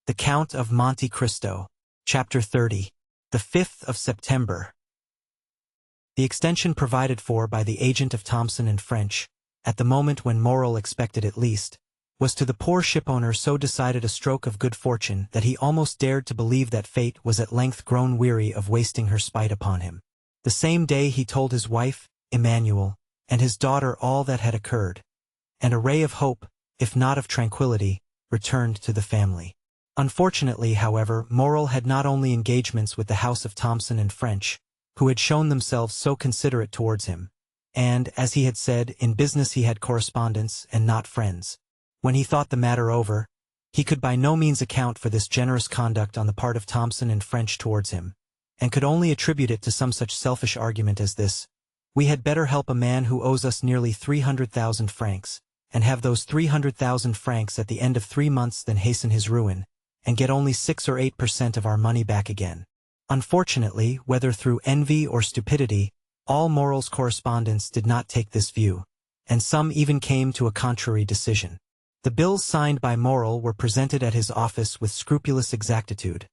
The Count of Monte Cristo, Chapter 30, the 5th of September. The extension provided for by the agent of Thomson and French, at the moment when Morrel expected it least, was to the poor shipowner so decided a stroke of good fortune that he almost dared to believe that fate was at length grown weary of wasting her spite upon him. The same day he told his wife, Emmanuel, and his daughter all that had occurred, and a ray of hope, if not of tranquility, returned to the family. Unfortunately, however, Morrel had not only engagements with the house of Thomson and French, who had shown themselves so considerate towards him, and, as he had said, in business he had correspondents and not friends. When he thought the matter over, he could by no means account for this generous conduct on the part of Thomson and French towards him, and could only attribute it to some such selfish argument as this: "We had better help a man who owes us nearly 300,000 francs, and have those 300,000 francs at the end of 3 months than hasten his ruin, and get only 6 or 8% of our money back again." Unfortunately, whether through envy or stupidity, all Morrel's correspondents did not take this view, and some even came to a contrary decision. The bills signed by Morrel were presented at his office with scrupulous exactitude,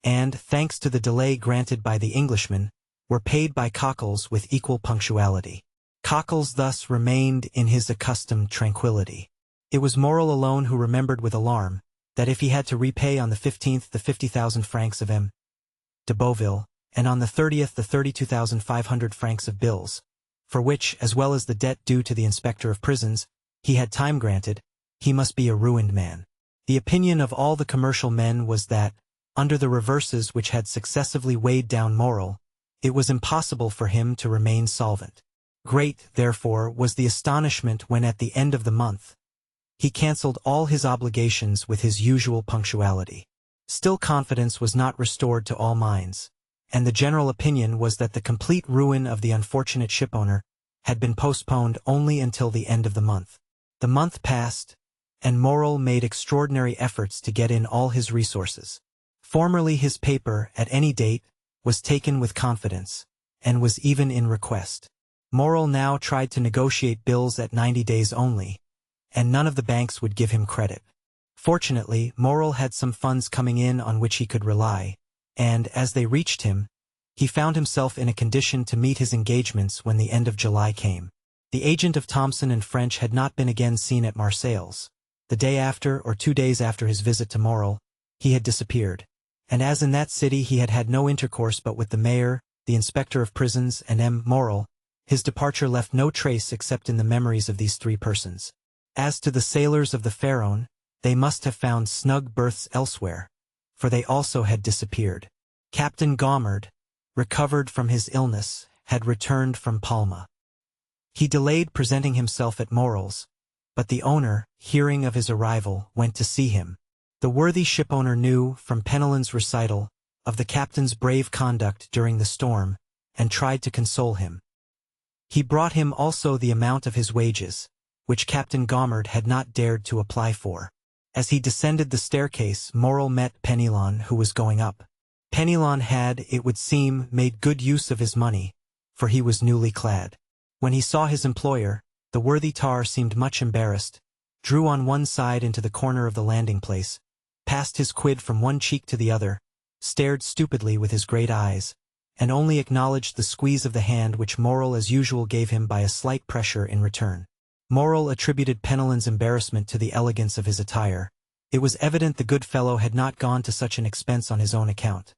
and, thanks to the delay granted by the Englishman, were paid by Cockles with equal punctuality. Cockles thus remained in his accustomed tranquillity. It was Morrel alone who remembered with alarm that if he had to repay on the 15th the 50,000 francs of M. de Beauville, and on the 30th the 32,500 francs of bills, for which, as well as the debt due to the inspector of prisons, he had time granted, he must be a ruined man. The opinion of all the commercial men was that, under the reverses which had successively weighed down Morrel, it was impossible for him to remain solvent. Great, therefore, was the astonishment when at the end of the month, he cancelled all his obligations with his usual punctuality. Still confidence was not restored to all minds, and the general opinion was that the complete ruin of the unfortunate shipowner had been postponed only until the end of the month. The month passed, and Morrel made extraordinary efforts to get in all his resources. Formerly his paper, at any date, was taken with confidence, and was even in request. Morrel now tried to negotiate bills at 90 days only, and none of the banks would give him credit. Fortunately, Morrel had some funds coming in on which he could rely, and, as they reached him, he found himself in a condition to meet his engagements when the end of July came. The agent of Thomson and French had not been again seen at Marseilles. The day after, or 2 days after his visit to Morrel, he had disappeared, and as in that city he had had no intercourse but with the mayor, the inspector of prisons, and M. Morrel, his departure left no trace except in the memories of these 3 persons. As to the sailors of the Pharaon, they must have found snug berths elsewhere, for they also had disappeared. Captain Gaumard, recovered from his illness, had returned from Palma. He delayed presenting himself at Morrel's, but the owner, hearing of his arrival, went to see him. The worthy shipowner knew, from Penelon's recital, of the captain's brave conduct during the storm, and tried to console him. He brought him also the amount of his wages, which Captain Gaumard had not dared to apply for. As he descended the staircase, Morrel met Penelon, who was going up. Penelon had, it would seem, made good use of his money, for he was newly clad. When he saw his employer, the worthy tar seemed much embarrassed, drew on one side into the corner of the landing-place, passed his quid from one cheek to the other, stared stupidly with his great eyes, and only acknowledged the squeeze of the hand which Morrel as usual gave him by a slight pressure in return. Morrel attributed Penelon's embarrassment to the elegance of his attire. It was evident the good fellow had not gone to such an expense on his own account.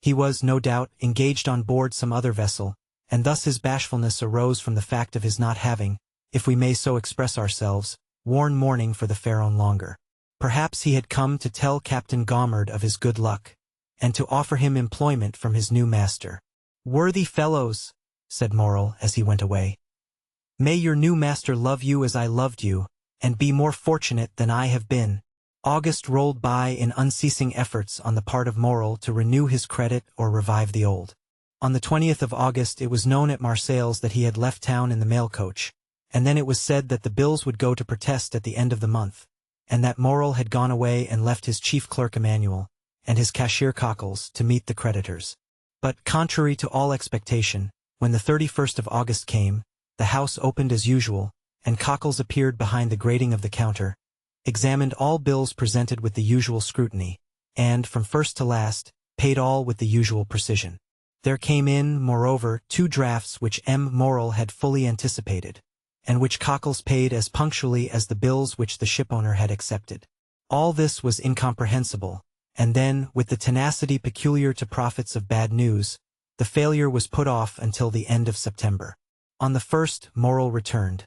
He was, no doubt, engaged on board some other vessel, and thus his bashfulness arose from the fact of his not having, if we may so express ourselves, worn mourning for the Pharaon longer. Perhaps he had come to tell Captain Gaumard of his good luck, and to offer him employment from his new master. "Worthy fellows," said Morrel as he went away, "may your new master love you as I loved you, and be more fortunate than I have been." August rolled by in unceasing efforts on the part of Morrel to renew his credit or revive the old. On the 20th of August it was known at Marseilles that he had left town in the mail coach, and then it was said that the bills would go to protest at the end of the month, and that Morrel had gone away and left his chief clerk Emmanuel, and his cashier Cockles, to meet the creditors. But, contrary to all expectation, when the 31st of August came, the house opened as usual, and Cockles appeared behind the grating of the counter, examined all bills presented with the usual scrutiny, and, from first to last, paid all with the usual precision. There came in, moreover, 2 drafts which M. Morrel had fully anticipated, and which Cockles paid as punctually as the bills which the shipowner had accepted. All this was incomprehensible, and then, with the tenacity peculiar to prophets of bad news, the failure was put off until the end of September. On the 1st, Morrel returned.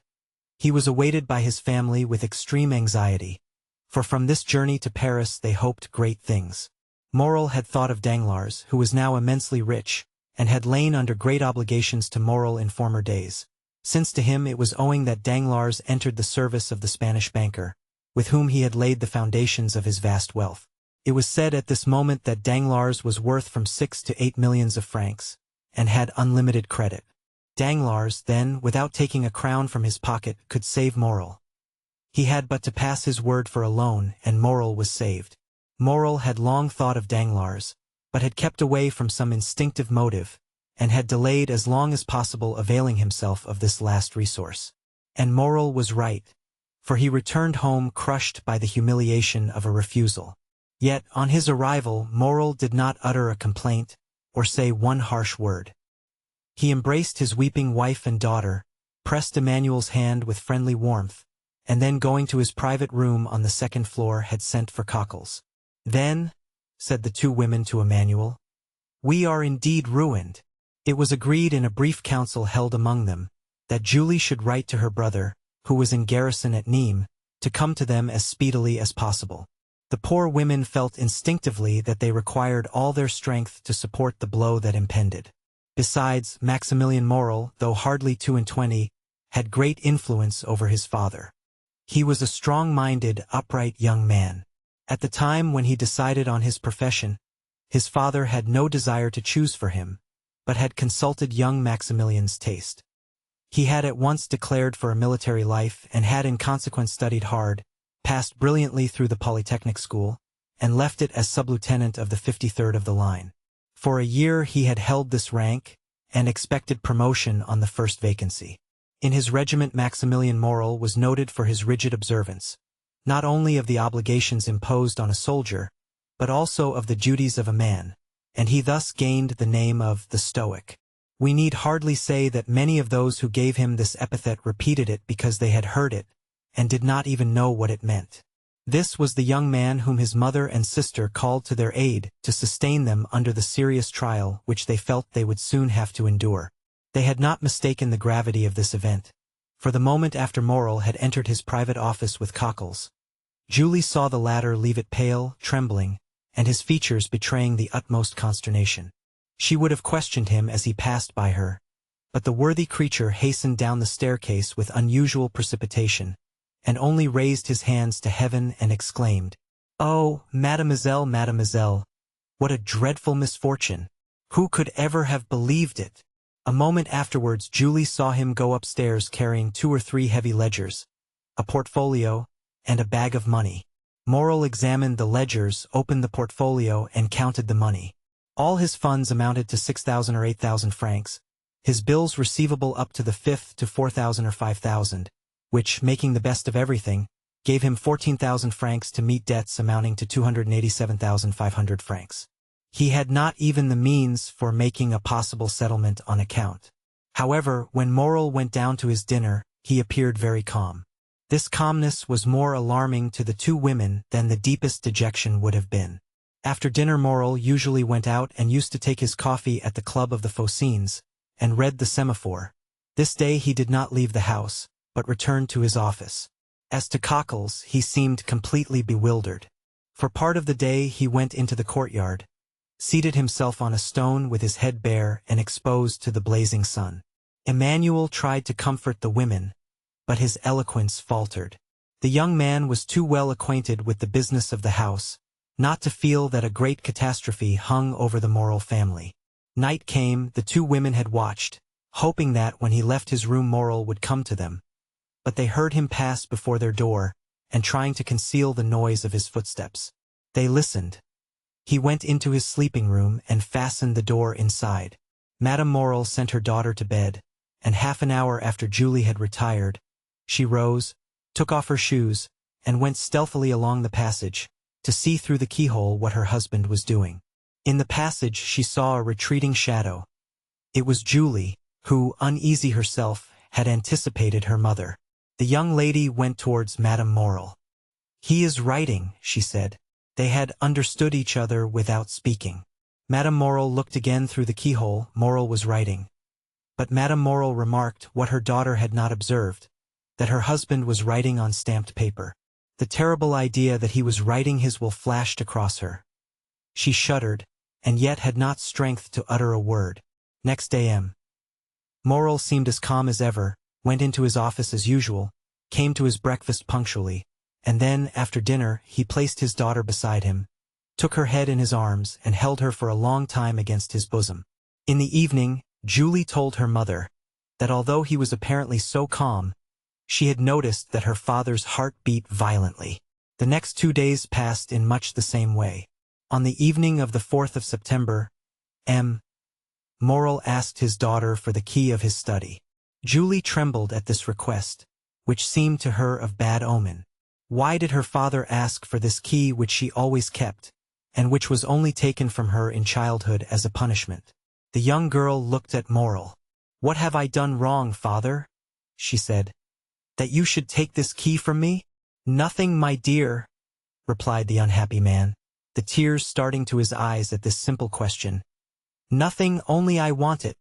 He was awaited by his family with extreme anxiety, for from this journey to Paris they hoped great things. Morrel had thought of Danglars, who was now immensely rich, and had lain under great obligations to Morrel in former days, since to him it was owing that Danglars entered the service of the Spanish banker, with whom he had laid the foundations of his vast wealth. It was said at this moment that Danglars was worth from 6 to 8 millions of francs, and had unlimited credit. Danglars, then, without taking a crown from his pocket, could save Morrel. He had but to pass his word for a loan, and Morrel was saved. Morrel had long thought of Danglars, but had kept away from some instinctive motive, and had delayed as long as possible availing himself of this last resource. And Morrel was right, for he returned home crushed by the humiliation of a refusal. Yet, on his arrival, Morrel did not utter a complaint, or say one harsh word. He embraced his weeping wife and daughter, pressed Emmanuel's hand with friendly warmth, and then going to his private room on the 2nd floor had sent for Cockles. "Then," said the 2 women to Emmanuel, "we are indeed ruined." It was agreed in a brief council held among them, that Julie should write to her brother, who was in garrison at Nîmes, to come to them as speedily as possible. The poor women felt instinctively that they required all their strength to support the blow that impended. Besides, Maximilian Morrel, though hardly 22, had great influence over his father. He was a strong-minded, upright young man. At the time when he decided on his profession, his father had no desire to choose for him, but had consulted young Maximilian's taste. He had at once declared for a military life and had in consequence studied hard, passed brilliantly through the Polytechnic school, and left it as sub-lieutenant of the 53rd of the line. For a year he had held this rank, and expected promotion on the first vacancy. In his regiment Maximilian Morrel was noted for his rigid observance, not only of the obligations imposed on a soldier, but also of the duties of a man, and he thus gained the name of the Stoic. We need hardly say that many of those who gave him this epithet repeated it because they had heard it, and did not even know what it meant. This was the young man whom his mother and sister called to their aid to sustain them under the serious trial which they felt they would soon have to endure. They had not mistaken the gravity of this event, for the moment after Morrel had entered his private office with Cockles, Julie saw the latter leave it pale, trembling, and his features betraying the utmost consternation. She would have questioned him as he passed by her, but the worthy creature hastened down the staircase with unusual precipitation, and only raised his hands to heaven and exclaimed, "Oh, mademoiselle, mademoiselle, what a dreadful misfortune! Who could ever have believed it?" A moment afterwards Julie saw him go upstairs carrying 2 or 3 heavy ledgers, a portfolio, and a bag of money. Morrel examined the ledgers, opened the portfolio, and counted the money. All his funds amounted to 6,000 or 8,000 francs, his bills receivable up to the 5th to 4,000 or 5,000, which, making the best of everything, gave him 14,000 francs to meet debts amounting to 287,500 francs. He had not even the means for making a possible settlement on account. However, when Morrel went down to his dinner, he appeared very calm. This calmness was more alarming to the 2 women than the deepest dejection would have been. After dinner Morrel usually went out and used to take his coffee at the Club of the Phocéens, and read the Semaphore. This day he did not leave the house, but returned to his office. As to Cockles, he seemed completely bewildered. For part of the day he went into the courtyard, seated himself on a stone with his head bare and exposed to the blazing sun. Emmanuel tried to comfort the women, but his eloquence faltered. The young man was too well acquainted with the business of the house not to feel that a great catastrophe hung over the Morrel family. Night came, the 2 women had watched, hoping that when he left his room Morrel would come to them, but they heard him pass before their door, and trying to conceal the noise of his footsteps. They listened. He went into his sleeping room and fastened the door inside. Madame Morrel sent her daughter to bed, and half an hour after Julie had retired, she rose, took off her shoes, and went stealthily along the passage, to see through the keyhole what her husband was doing. In the passage she saw a retreating shadow. It was Julie, who, uneasy herself, had anticipated her mother. The young lady went towards Madame Morel. "He is writing," she said. They had understood each other without speaking. Madame Morel looked again through the keyhole. Morel was writing. But Madame Morel remarked what her daughter had not observed, that her husband was writing on stamped paper. The terrible idea that he was writing his will flashed across her. She shuddered, and yet had not strength to utter a word. Next a.m. Morel seemed as calm as ever, went into his office as usual, came to his breakfast punctually, and then, after dinner, he placed his daughter beside him, took her head in his arms, and held her for a long time against his bosom. In the evening, Julie told her mother that although he was apparently so calm, she had noticed that her father's heart beat violently. The next 2 days passed in much the same way. On the evening of the 4th of September, M. Morel asked his daughter for the key of his study. Julie trembled at this request, which seemed to her of bad omen. Why did her father ask for this key which she always kept, and which was only taken from her in childhood as a punishment? The young girl looked at Morel. "What have I done wrong, father?" she said, "that you should take this key from me?" "Nothing, my dear," replied the unhappy man, the tears starting to his eyes at this simple question. "Nothing, only I want it."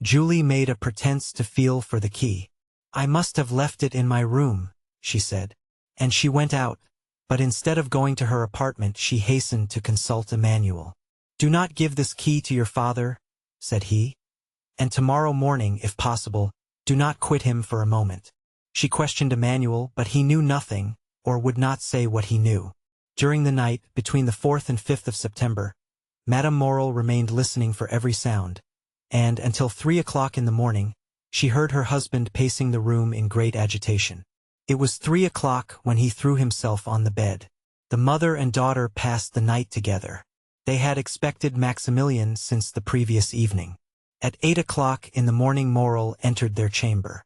Julie made a pretense to feel for the key. "I must have left it in my room," she said. And she went out, but instead of going to her apartment she hastened to consult Emmanuel. "Do not give this key to your father," said he, "and tomorrow morning, if possible, do not quit him for a moment." She questioned Emmanuel, but he knew nothing, or would not say what he knew. During the night, between the 4th and 5th of September, Madame Morel remained listening for every sound, and, until 3 o'clock in the morning, she heard her husband pacing the room in great agitation. It was 3 o'clock when he threw himself on the bed. The mother and daughter passed the night together. They had expected Maximilian since the previous evening. At 8 o'clock in the morning Morel entered their chamber.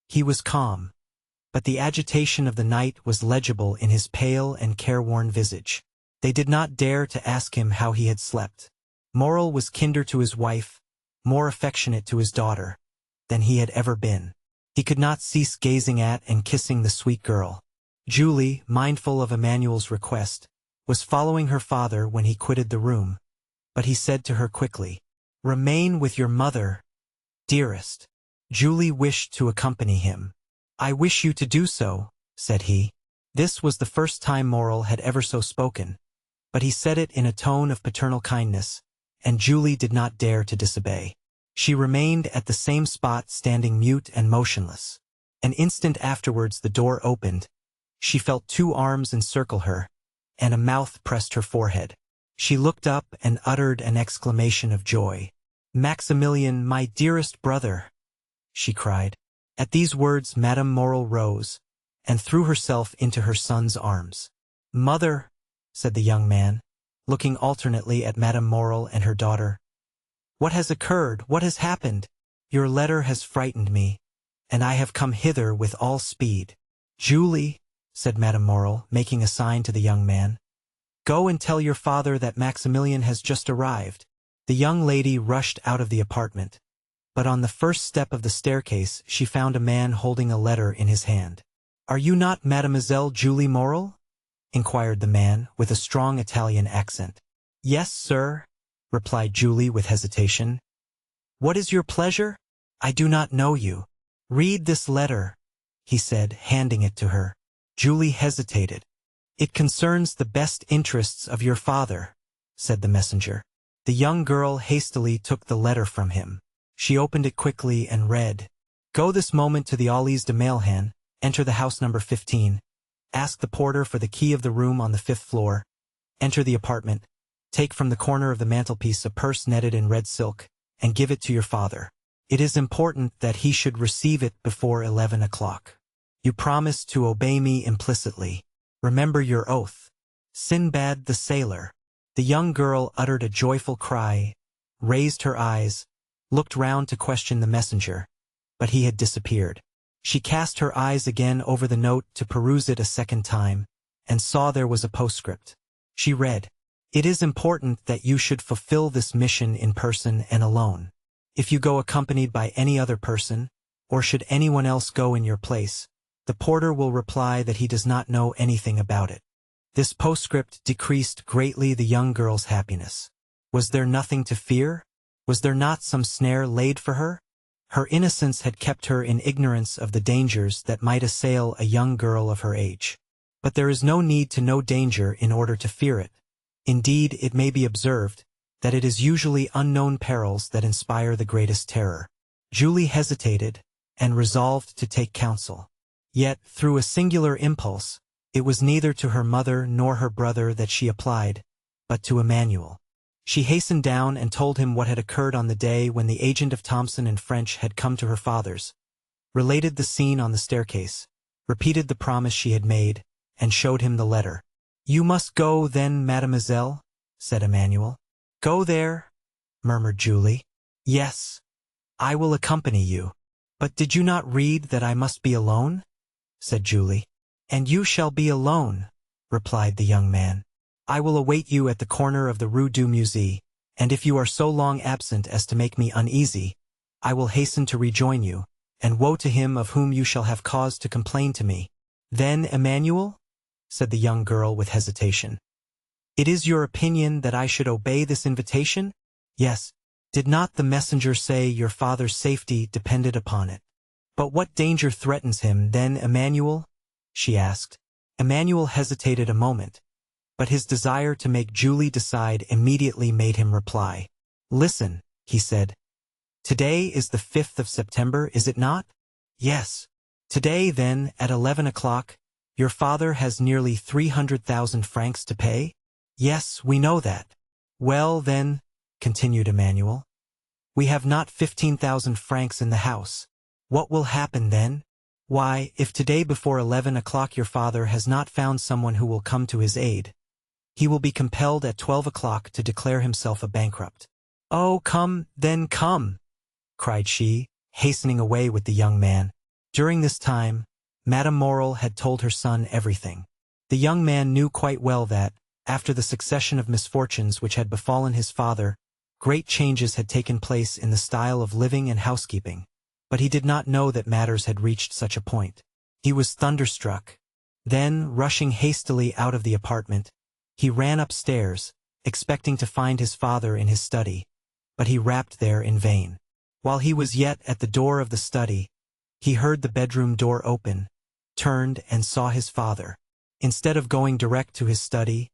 He was calm, but the agitation of the night was legible in his pale and careworn visage. They did not dare to ask him how he had slept. Morel was kinder to his wife, more affectionate to his daughter, than he had ever been. He could not cease gazing at and kissing the sweet girl. Julie, mindful of Emmanuel's request, was following her father when he quitted the room, but he said to her quickly, "Remain with your mother, dearest." Julie wished to accompany him. "I wish you to do so," said he. This was the first time Morel had ever so spoken, but he said it in a tone of paternal kindness, and Julie did not dare to disobey. She remained at the same spot, standing mute and motionless. An instant afterwards the door opened. She felt 2 arms encircle her, and a mouth pressed her forehead. She looked up and uttered an exclamation of joy. "Maximilian, my dearest brother!" she cried. At these words Madame Morel rose, and threw herself into her son's arms. "Mother," said the young man, looking alternately at Madame Morel and her daughter, "what has occurred? What has happened? Your letter has frightened me, and I have come hither with all speed." "Julie," said Madame Morel, making a sign to the young man, "go and tell your father that Maximilian has just arrived." The young lady rushed out of the apartment, but on the first step of the staircase she found a man holding a letter in his hand. "Are you not Mademoiselle Julie Morel?" inquired the man, with a strong Italian accent. "Yes, sir," replied Julie with hesitation. "What is your pleasure?" "I do not know you." "Read this letter," he said, handing it to her. Julie hesitated. "It concerns the best interests of your father," said the messenger. The young girl hastily took the letter from him. She opened it quickly and read, "Go this moment to the Allées de Mailhan, enter the house number 15, ask the porter for the key of the room on the 5th floor, enter the apartment, take from the corner of the mantelpiece a purse netted in red silk, and give it to your father. It is important that he should receive it before 11 o'clock. You promise to obey me implicitly. Remember your oath. Sinbad the sailor." The young girl uttered a joyful cry, raised her eyes, looked round to question the messenger, but he had disappeared. She cast her eyes again over the note to peruse it a second time, and saw there was a postscript. She read, "It is important that you should fulfill this mission in person and alone. If you go accompanied by any other person, or should anyone else go in your place, the porter will reply that he does not know anything about it." This postscript decreased greatly the young girl's happiness. Was there nothing to fear? Was there not some snare laid for her? Her innocence had kept her in ignorance of the dangers that might assail a young girl of her age. But there is no need to know danger in order to fear it. Indeed, it may be observed that it is usually unknown perils that inspire the greatest terror. Julie hesitated and resolved to take counsel. Yet, through a singular impulse, it was neither to her mother nor her brother that she applied, but to Emmanuel. She hastened down and told him what had occurred on the day when the agent of Thomson and French had come to her father's, related the scene on the staircase, repeated the promise she had made, and showed him the letter. "You must go, then, mademoiselle," said Emmanuel. "Go there," murmured Julie. "Yes, I will accompany you." "But did you not read that I must be alone?" said Julie. "And you shall be alone," replied the young man. "I will await you at the corner of the Rue du Musée, and if you are so long absent as to make me uneasy, I will hasten to rejoin you, and woe to him of whom you shall have cause to complain to me." "Then, Emmanuel?" said the young girl with hesitation. "It is your opinion that I should obey this invitation?" "Yes. Did not the messenger say your father's safety depended upon it?" "But what danger threatens him, then, Emmanuel?" she asked. Emmanuel hesitated a moment, but his desire to make Julie decide immediately made him reply. "Listen," he said. "Today is the 5th of September, is it not?" "Yes." "Today, then, at 11 o'clock, your father has nearly 300,000 francs to pay?" "Yes, we know that." "Well, then," continued Emmanuel, "we have not 15,000 francs in the house. What will happen then? Why, if today before 11 o'clock your father has not found someone who will come to his aid, he will be compelled at 12 o'clock to declare himself a bankrupt." "Oh, come, then come!" cried she, hastening away with the young man. During this time, Madame Morel had told her son everything. The young man knew quite well that, after the succession of misfortunes which had befallen his father, great changes had taken place in the style of living and housekeeping, but he did not know that matters had reached such a point. He was thunderstruck. Then, rushing hastily out of the apartment, he ran upstairs, expecting to find his father in his study, but he rapped there in vain. While he was yet at the door of the study, he heard the bedroom door open, turned and saw his father. Instead of going direct to his study,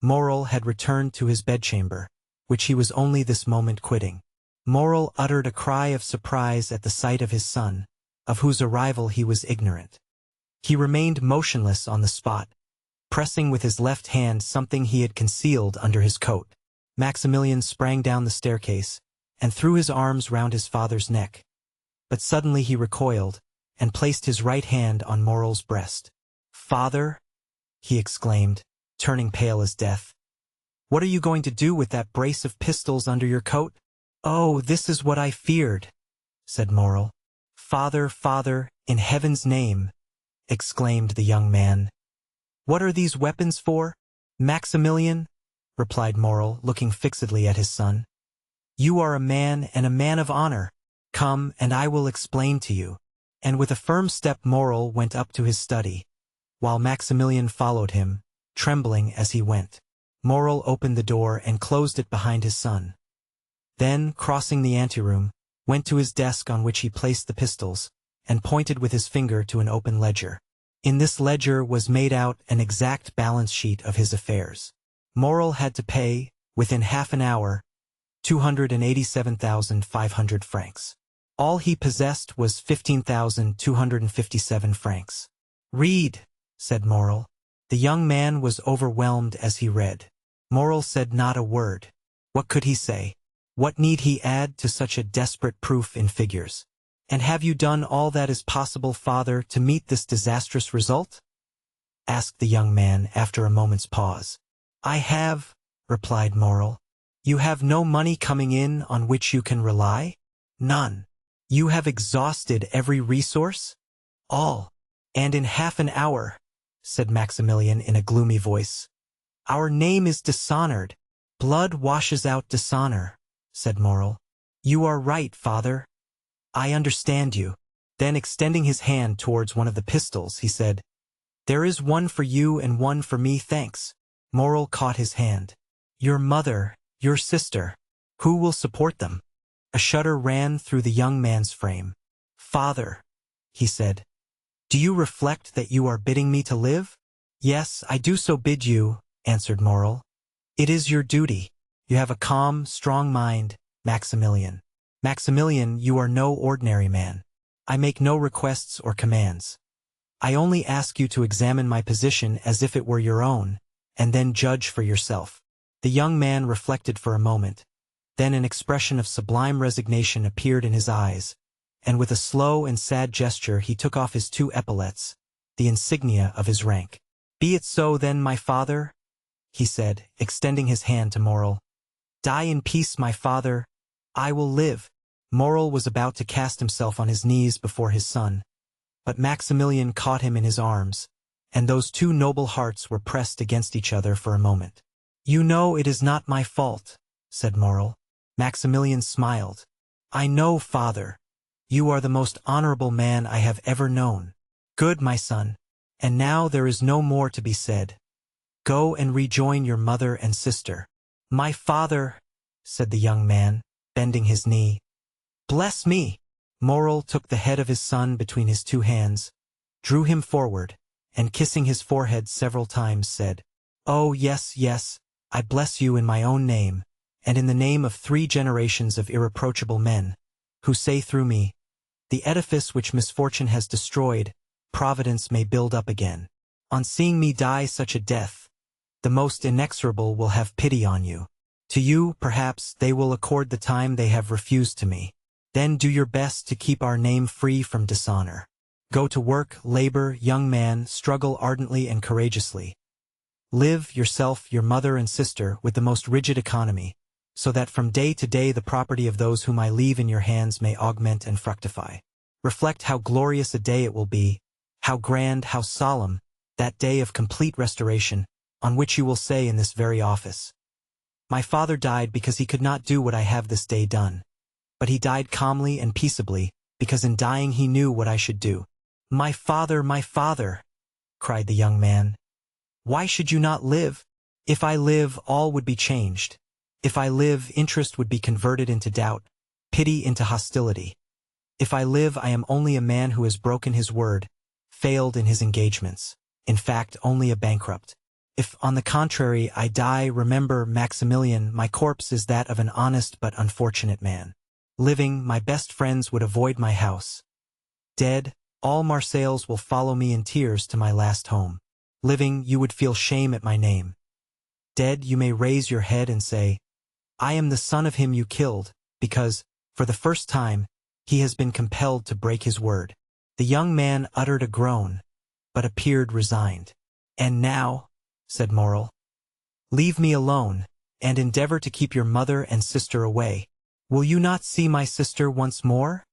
Morel had returned to his bedchamber, which he was only this moment quitting. Morel uttered a cry of surprise at the sight of his son, of whose arrival he was ignorant. He remained motionless on the spot, pressing with his left hand something he had concealed under his coat. Maximilian sprang down the staircase, and threw his arms round his father's neck. But suddenly he recoiled, and placed his right hand on Morel's breast. "Father," he exclaimed, turning pale as death, "what are you going to do with that brace of pistols under your coat?" "Oh, this is what I feared," said Morel. "Father, father, in heaven's name," exclaimed the young man. "What are these weapons for?" "Maximilian," replied Morel, looking fixedly at his son, "you are a man and a man of honor. Come, and I will explain to you." And with a firm step Morel went up to his study, while Maximilian followed him, trembling as he went. Morel opened the door and closed it behind his son. Then, crossing the anteroom, went to his desk on which he placed the pistols, and pointed with his finger to an open ledger. In this ledger was made out an exact balance sheet of his affairs. Morel had to pay, within half an hour, 287,500 francs. All he possessed was 15,257 francs. "Read," said Morel. The young man was overwhelmed as he read. Morel said not a word. What could he say? What need he add to such a desperate proof in figures? "And have you done all that is possible, father, to meet this disastrous result?" asked the young man after a moment's pause. "I have," replied Morel. "You have no money coming in on which you can rely?" "None." "You have exhausted every resource?" "All." "And in half an hour," said Maximilian in a gloomy voice, Our name is dishonored. Blood washes out dishonor, said Moral. You are right, father. I understand you. Then extending his hand towards one of the pistols, he said, There is one for you and one for me, thanks. Moral caught his hand. Your mother, your sister. Who will support them? A shudder ran through the young man's frame. Father, he said, do you reflect that you are bidding me to live? Yes, I do so bid you, answered Moral. It is your duty. You have a calm, strong mind, Maximilian. Maximilian, you are no ordinary man. I make no requests or commands. I only ask you to examine my position as if it were your own, and then judge for yourself. The young man reflected for a moment. Then an expression of sublime resignation appeared in his eyes, and with a slow and sad gesture he took off his 2 epaulets, the insignia of his rank. Be it so then, my father, he said, extending his hand to Moral. Die in peace, my father. I will live. Moral was about to cast himself on his knees before his son, but Maximilian caught him in his arms, and those 2 noble hearts were pressed against each other for a moment. You know it is not my fault, said Moral. Maximilian smiled. I know, father. You are the most honorable man I have ever known. Good, my son. And now there is no more to be said. Go and rejoin your mother and sister. My father, said the young man, bending his knee. Bless me. Moral took the head of his son between his 2 hands, drew him forward, and kissing his forehead several times said, Oh, yes, yes, I bless you in my own name, and in the name of 3 generations of irreproachable men, who say through me, the edifice which misfortune has destroyed, Providence may build up again. On seeing me die such a death, the most inexorable will have pity on you. To you, perhaps, they will accord the time they have refused to me. Then do your best to keep our name free from dishonor. Go to work, labor, young man, struggle ardently and courageously. Live, yourself, your mother and sister, with the most rigid economy, so that from day to day the property of those whom I leave in your hands may augment and fructify. Reflect how glorious a day it will be, how grand, how solemn, that day of complete restoration, on which you will say in this very office, My father died because he could not do what I have this day done. But he died calmly and peaceably, because in dying he knew what I should do. My father, cried the young man. Why should you not live? If I live, all would be changed. If I live, interest would be converted into doubt, pity into hostility. If I live, I am only a man who has broken his word, failed in his engagements, in fact, only a bankrupt. If, on the contrary, I die, remember, Maximilian, my corpse is that of an honest but unfortunate man. Living, my best friends would avoid my house. Dead, all Marseilles will follow me in tears to my last home. Living, you would feel shame at my name. Dead, you may raise your head and say, I am the son of him you killed, because, for the first time, he has been compelled to break his word. The young man uttered a groan, but appeared resigned. And now, said Moral, leave me alone, and endeavor to keep your mother and sister away. Will you not see my sister once more?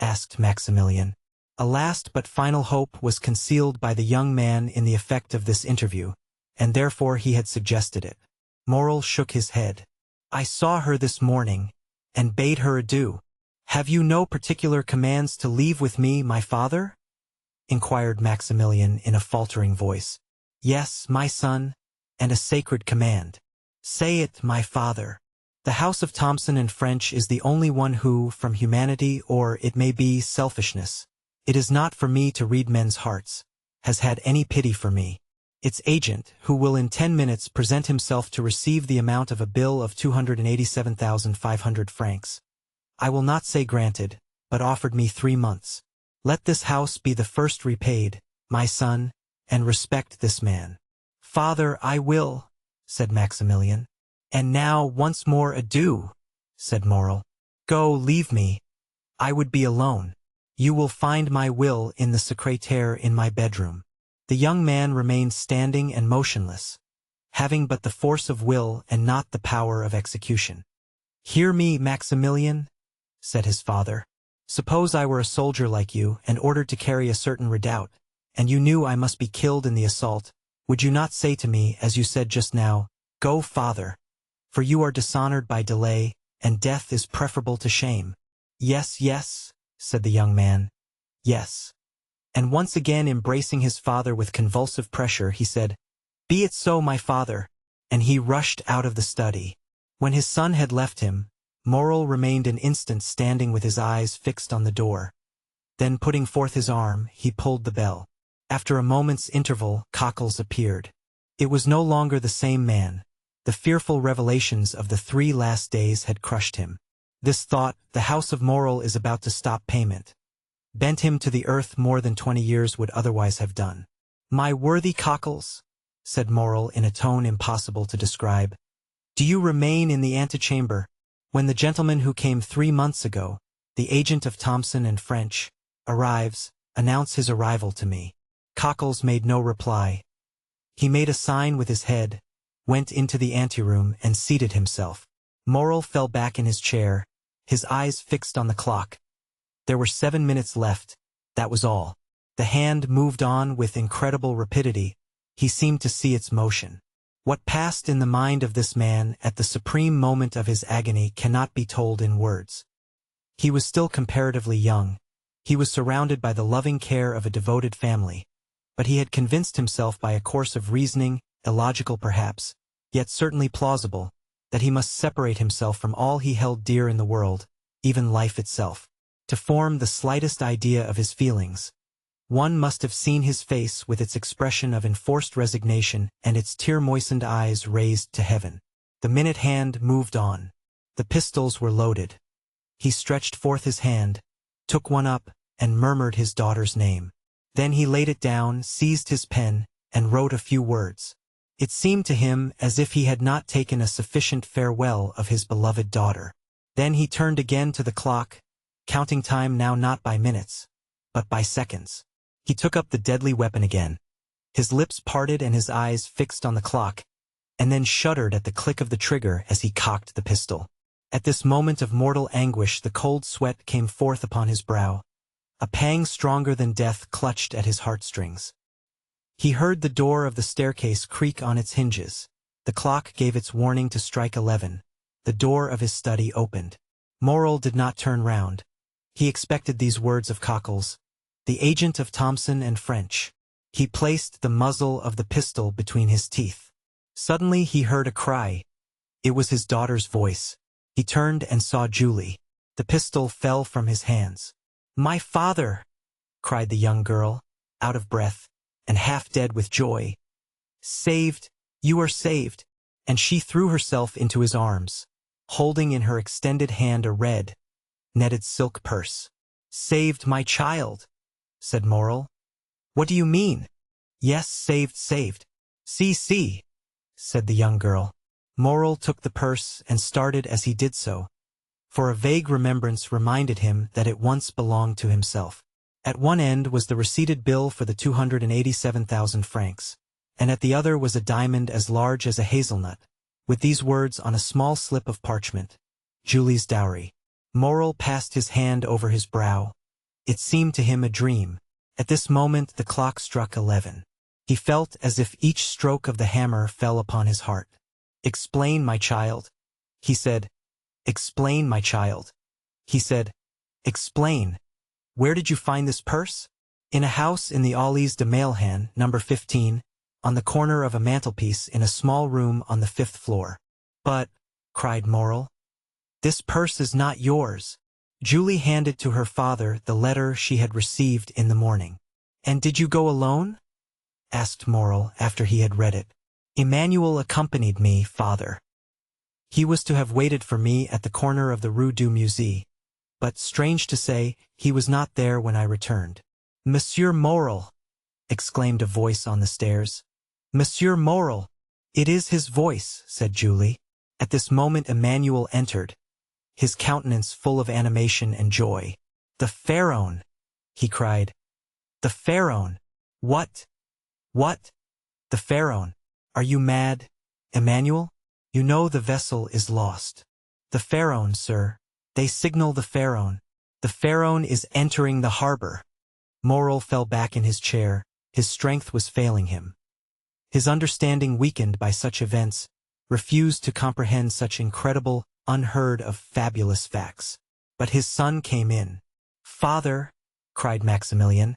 Asked Maximilian. A last but final hope was concealed by the young man in the effect of this interview, and therefore he had suggested it. Moral shook his head. I saw her this morning, and bade her adieu. Have you no particular commands to leave with me, my father? Inquired Maximilian in a faltering voice. Yes, my son, and a sacred command. Say it, my father. The house of Thomson and French is the only one who, from humanity or, it may be, selfishness, it is not for me to read men's hearts, has had any pity for me. Its agent, who will in 10 minutes present himself to receive the amount of a bill of 287,500 francs. I will not say granted, but offered me 3 months. Let this house be the first repaid, my son, and respect this man. Father, I will, said Maximilian. And now, once more adieu, said Moral. Go, leave me. I would be alone. You will find my will in the secrétaire in my bedroom. The young man remained standing and motionless, having but the force of will and not the power of execution. Hear me, Maximilian, said his father. Suppose I were a soldier like you and ordered to carry a certain redoubt, and you knew I must be killed in the assault, Would you not say to me, as you said just now, 'Go, father, for you are dishonored by delay, and death is preferable to shame'?" "Yes, yes," said the young man. "Yes." And once again embracing his father with convulsive pressure, he said, "Be it so, my father," and he rushed out of the study. When his son had left him, Morel remained an instant standing with his eyes fixed on the door. Then putting forth his arm, he pulled the bell. After a moment's interval, Cockles appeared. It was no longer the same man. The fearful revelations of the 3 last days had crushed him. This thought, "The house of Morel is about to stop payment," bent him to the earth more than 20 years would otherwise have done. "My worthy Cockles," said Morel in a tone impossible to describe, "do you remain in the antechamber? When the gentleman who came 3 months ago, the agent of Thomson and French, arrives, announce his arrival to me." Cockles made no reply. He made a sign with his head, went into the anteroom and seated himself. Morel fell back in his chair, his eyes fixed on the clock. There were 7 minutes left, that was all. The hand moved on with incredible rapidity. He seemed to see its motion. What passed in the mind of this man at the supreme moment of his agony cannot be told in words. He was still comparatively young. He was surrounded by the loving care of a devoted family. But he had convinced himself by a course of reasoning, illogical perhaps, yet certainly plausible, that he must separate himself from all he held dear in the world, even life itself. To form the slightest idea of his feelings, one must have seen his face with its expression of enforced resignation and its tear-moistened eyes raised to heaven. The minute hand moved on. The pistols were loaded. He stretched forth his hand, took one up, and murmured his daughter's name. Then he laid it down, seized his pen, and wrote a few words. It seemed to him as if he had not taken a sufficient farewell of his beloved daughter. Then he turned again to the clock, counting time now not by minutes, but by seconds. He took up the deadly weapon again. His lips parted and his eyes fixed on the clock, and then shuddered at the click of the trigger as he cocked the pistol. At this moment of mortal anguish the cold sweat came forth upon his brow. A pang stronger than death clutched at his heartstrings. He heard the door of the staircase creak on its hinges. The clock gave its warning to strike 11. The door of his study opened. Morel did not turn round. He expected these words of Cockles, the agent of Thomson and French. He placed the muzzle of the pistol between his teeth. Suddenly he heard a cry. It was his daughter's voice. He turned and saw Julie. The pistol fell from his hands. "My father!" cried the young girl, out of breath, and half dead with joy. "Saved! You are saved!" And she threw herself into his arms, holding in her extended hand a red, netted silk purse. "Saved, my child," said Morel. "What do you mean?" "Yes, saved, saved." See, said the young girl. Morel took the purse and started as he did so, for a vague remembrance reminded him that it once belonged to himself. At one end was the receipted bill for the 287,000 francs, and at the other was a diamond as large as a hazelnut, with these words on a small slip of parchment: "Julie's dowry." Morel passed his hand over his brow. It seemed to him a dream. At this moment the clock struck 11. He felt as if each stroke of the hammer fell upon his heart. "Explain, my child," he said. "Explain, my child," he said. "Explain. Where did you find this purse?" "In a house in the Allées de Mailhan, number 15, on the corner of a mantelpiece in a small room on the 5th floor." "But," cried Morel, "this purse is not yours." Julie handed to her father the letter she had received in the morning. "And did you go alone?" asked Morel after he had read it. "Emmanuel accompanied me, father. He was to have waited for me at the corner of the Rue du Musée, but, strange to say, he was not there when I returned." "Monsieur Morel!" exclaimed a voice on the stairs. "Monsieur Morel!" "It is his voice," said Julie. At this moment Emmanuel entered, his countenance full of animation and joy. "The Pharaon!" he cried. "The Pharaon! What? What? The Pharaon! Are you mad, Emmanuel? You know the vessel is lost." "The Pharaon, sir. They signal the Pharaon. The Pharaon is entering the harbor." Morel fell back in his chair. His strength was failing him. His understanding, weakened by such events, refused to comprehend such incredible, unheard of, fabulous facts. But his son came in. "Father," cried Maximilian,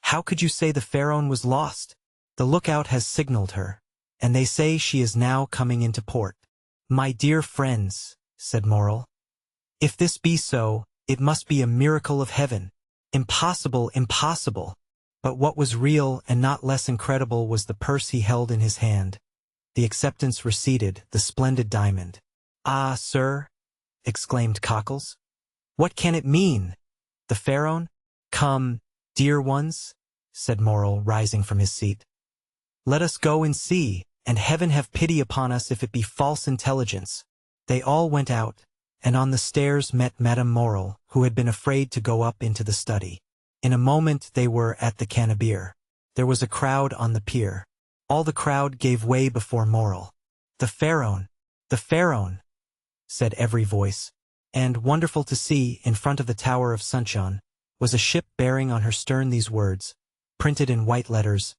"how could you say the Pharaon was lost? The lookout has signaled her, and they say she is now coming into port." "My dear friends," said Morrel, "if this be so, it must be a miracle of heaven. Impossible, impossible." But what was real and not less incredible was the purse he held in his hand. The acceptance receded, the splendid diamond. "Ah, sir," exclaimed Cockles, "what can it mean? The Pharaon?" "Come, dear ones," said Morrel, rising from his seat. "Let us go and see, and heaven have pity upon us if it be false intelligence." They all went out, and on the stairs met Madame Morrel, who had been afraid to go up into the study. In a moment they were at the Cannebière. There was a crowd on the pier. All the crowd gave way before Morrel. "The Pharaon! The Pharaon!" said every voice. And, wonderful to see, in front of the Tower of Sunshine, was a ship bearing on her stern these words, printed in white letters,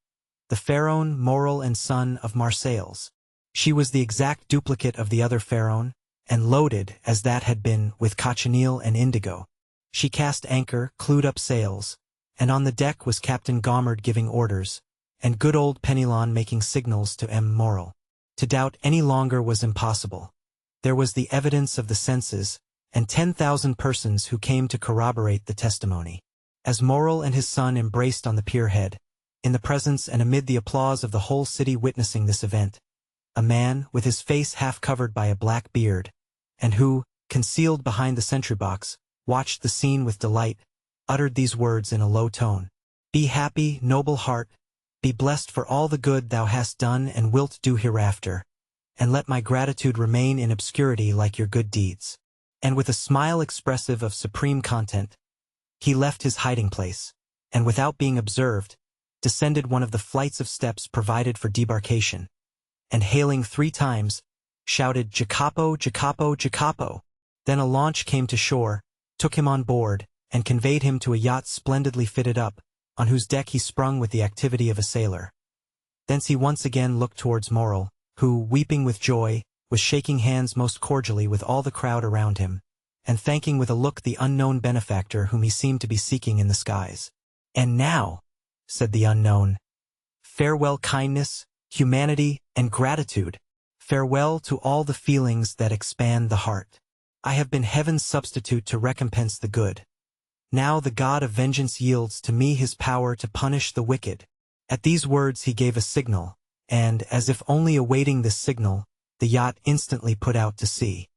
"The Pharaon, Morrel and son of Marseilles." She was the exact duplicate of the other Pharaon, and loaded, as that had been, with cochineal and indigo. She cast anchor, clewed up sails, and on the deck was Captain Gommard giving orders, and good old Penelon making signals to M. Morrel. To doubt any longer was impossible. There was the evidence of the senses, and 10,000 persons who came to corroborate the testimony. As Morrel and his son embraced on the pier-head, in the presence and amid the applause of the whole city witnessing this event, a man, with his face half covered by a black beard, and who, concealed behind the sentry-box, watched the scene with delight, uttered these words in a low tone. "Be happy, noble heart, be blessed for all the good thou hast done and wilt do hereafter, and let my gratitude remain in obscurity like your good deeds." And with a smile expressive of supreme content, he left his hiding-place, and without being observed, descended one of the flights of steps provided for debarkation, and hailing 3 times, shouted, "Jacopo, Jacopo, Jacopo!" Then a launch came to shore, took him on board, and conveyed him to a yacht splendidly fitted up, on whose deck he sprung with the activity of a sailor. Thence he once again looked towards Morrel, who, weeping with joy, was shaking hands most cordially with all the crowd around him, and thanking with a look the unknown benefactor whom he seemed to be seeking in the skies. "And now," said the unknown, "farewell kindness, humanity, and gratitude. Farewell to all the feelings that expand the heart. I have been heaven's substitute to recompense the good. Now the God of vengeance yields to me his power to punish the wicked." At these words he gave a signal, and, as if only awaiting this signal, the yacht instantly put out to sea.